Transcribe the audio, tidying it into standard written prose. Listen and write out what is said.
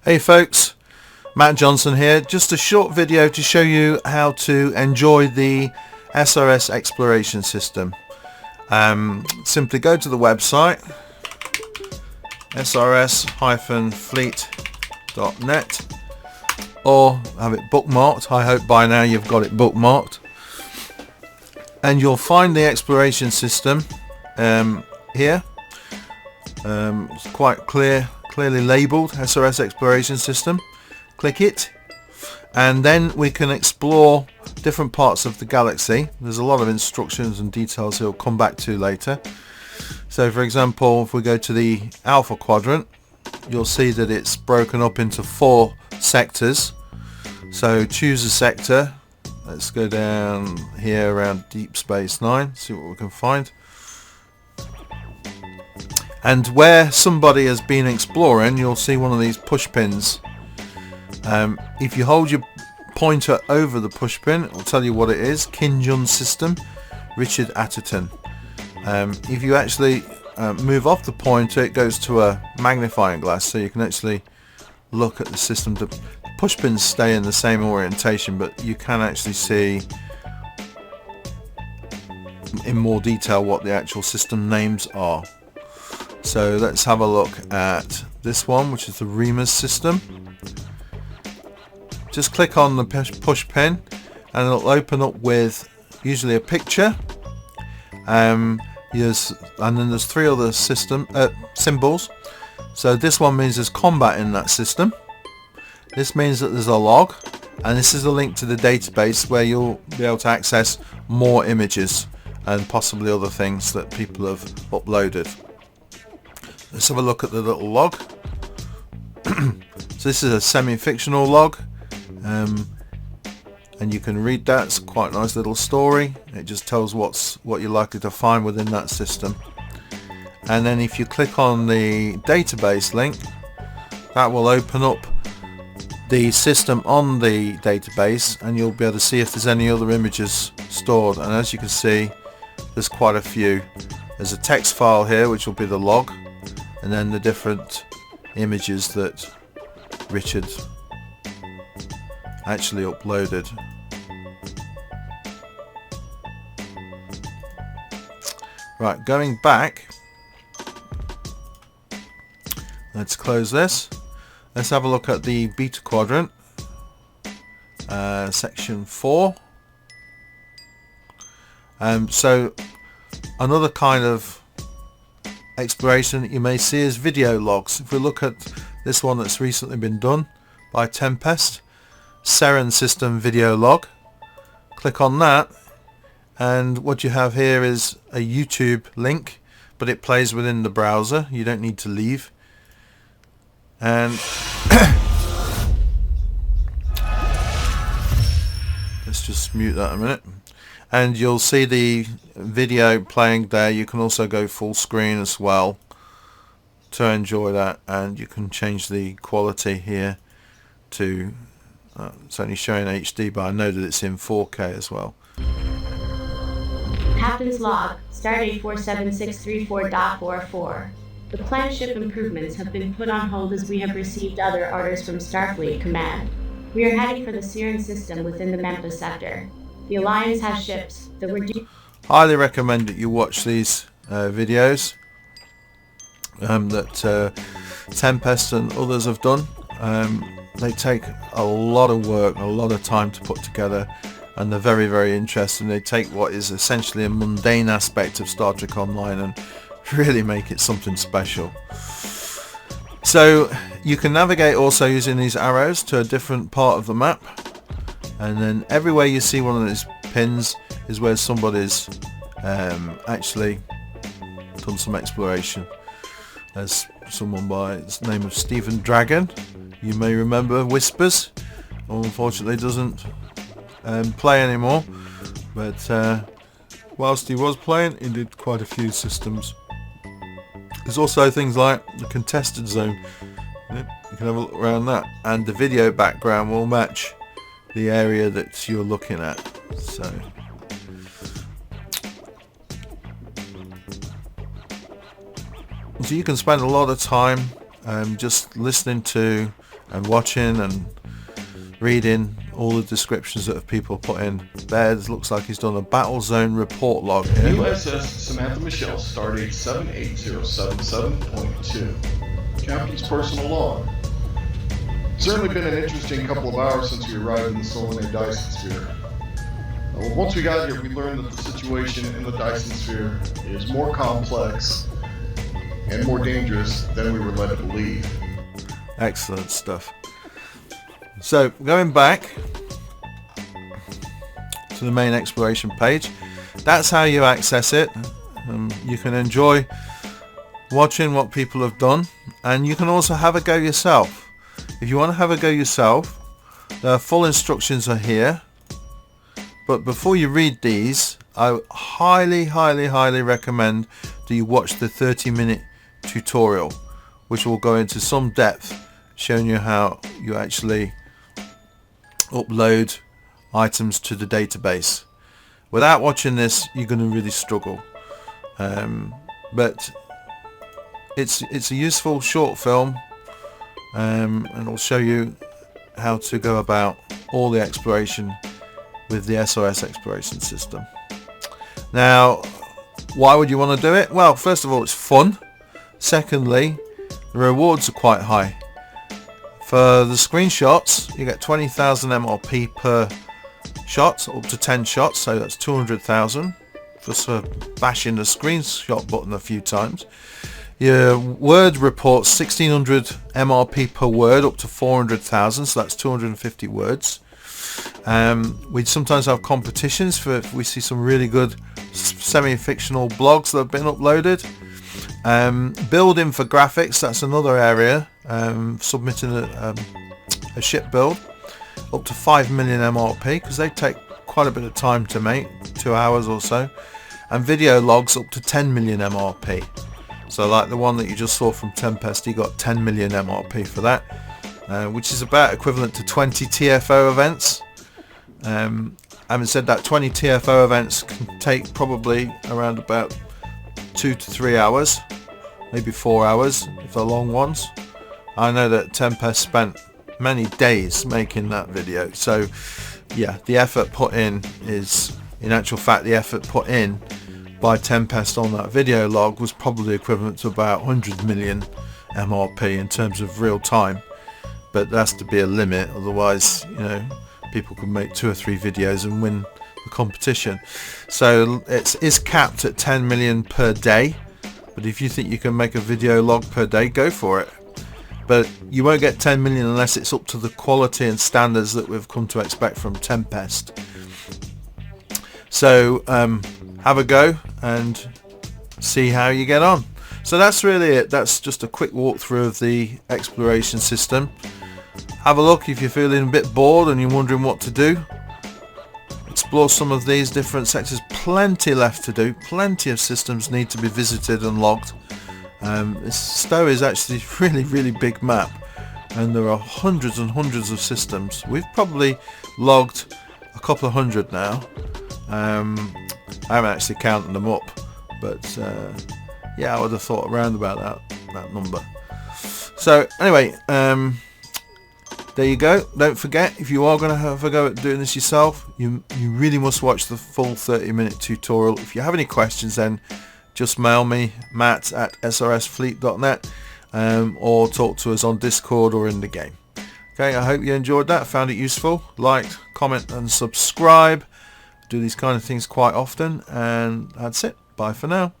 Hey folks, Matt Johnson here. Just a short video to show you how to enjoy the SRS exploration system. Simply go to the website srs-fleet.net or have it bookmarked. I hope by now you've got it bookmarked, and you'll find the exploration system here. It's quite clearly labelled SRS exploration system. Click it and then we can explore different parts of the galaxy. There's a lot of instructions and details he'll come back to later. So for example, if we go to the Alpha Quadrant, you'll see that it's broken up into 4 sectors. So choose a sector. Let's go down here around Deep Space Nine, see what we can find. And where somebody has been exploring, you'll see one of these push pins. If you hold your pointer over the push pin, it will tell you what it is. Kinjun System, Richard Atherton. If you actually move off the pointer, it goes to a magnifying glass, so you can actually look at the system. The push pins stay in the same orientation, but you can actually see in more detail what the actual system names are. So let's have a look at this one, which is the Remus system. Just click on the push pin and it'll open up with usually a picture. And then there's 3 other symbols. So this one means there's combat in that system. This means that there's a log, and this is a link to the database where you'll be able to access more images and possibly other things that people have uploaded. Let's have a look at the little log. So this is a semi-fictional log, and you can read that. It's quite a nice little story. It just tells what you're likely to find within that system. And then if you click on the database link, that will open up the system on the database, and you'll be able to see if there's any other images stored. And as you can see, there's quite a few. There's a text file here, which will be the log, and then the different images that Richard actually uploaded. Right, going back, let's close this. Let's have a look at the Beta Quadrant, section 4. So another kind of exploration that you may see is video logs. If we look at this one that's recently been done by Tempest, Seren System video log, click on that, and what you have here is a YouTube link, but it plays within the browser. You don't need to leave. And let's just mute that a minute. And you'll see the video playing there. You can also go full screen as well to enjoy that, and you can change the quality here to it's only showing HD, but I know that it's in 4K as well. Captain's log, Stardate 47634.44. The planned ship improvements have been put on hold as we have received other orders from Starfleet Command. We are heading for the Seren system within the Memphis sector. The Alliance has ships that were due. Highly recommend that you watch these videos that Tempest and others have done. They take a lot of work, a lot of time to put together, and they're very, very interesting. They take what is essentially a mundane aspect of Star Trek Online and really make it something special. So you can navigate also using these arrows to a different part of the map, and then everywhere you see one of these pins is where somebody's actually done some exploration. There's someone by the name of Stephen Dragon. You may remember Whispers. Unfortunately doesn't play anymore, but whilst he was playing, he did quite a few systems. There's also things like the contested zone. You can have a look around that, and the video background will match the area that you're looking at. So you can spend a lot of time just listening to and watching and reading all the descriptions that people put in. Baird looks like he's done a battle zone report log here. USS Samantha Michelle, stardate 78077.2. Captain's personal log. It's certainly been an interesting couple of hours since we arrived in the Solanae Dyson Sphere. Well, once we got here, we learned that the situation in the Dyson Sphere is more complex and more dangerous than we were led to believe. Excellent stuff. So going back to the main exploration page, that's how you access it. You can enjoy watching what people have done, and you can also have a go yourself. If you want to have a go yourself, the full instructions are here, but before you read these, I highly recommend that you watch the 30-minute tutorial, which will go into some depth showing you how you actually upload items to the database. Without watching this, you're going to really struggle, but it's a useful short film, and it'll show you how to go about all the exploration with the SRS exploration system. Now, why would you want to do it? Well, first of all, it's fun. Secondly, the rewards are quite high. For the screenshots, you get 20,000 MRP per shot, up to 10 shots, so that's 200,000 just for bashing the screenshot button a few times. Your word reports 1600 MRP per word, up to 400,000, so that's 250 words. We sometimes have competitions for if we see some really good semi-fictional blogs that have been uploaded. Build infographics, that's another area. Submitting a ship build, up to 5 million MRP, because they take quite a bit of time to make, 2 hours or so. And video logs up to 10 million MRP. So like the one that you just saw from Tempest, you got 10 million MRP for that, which is about equivalent to 20 TFO events. Having said that, 20 TFO events can take probably around about 2 to 3 hours, maybe 4 hours if they're long ones. I know that Tempest spent many days making that video, so yeah, the effort put in is, in actual fact, the effort put in by Tempest on that video log was probably equivalent to about 100 million MRP in terms of real time, but there has to be a limit, otherwise, you know, people can make 2 or 3 videos and win the competition. So it's capped at 10 million per day, but if you think you can make a video log per day, go for it. But you won't get 10 million unless it's up to the quality and standards that we've come to expect from Tempest. So have a go and see how you get on. So that's really it. That's just a quick walkthrough of the exploration system. Have a look if you're feeling a bit bored and you're wondering what to do. Explore some of these different sectors. Plenty left to do. Plenty of systems need to be visited and logged. This Stowe is actually a really big map, and there are hundreds and hundreds of systems. We've probably logged a couple of hundred now. I haven't actually counted them up, but yeah, I would have thought around about that number. So anyway, there you go. Don't forget, if you are going to have a go at doing this yourself, you really must watch the full 30-minute tutorial. If you have any questions, then just mail me, matt@srsfleet.net, or talk to us on Discord or in the game. Okay, I hope you enjoyed that, found it useful. Like, comment and subscribe. Do these kind of things quite often, and that's it. Bye for now.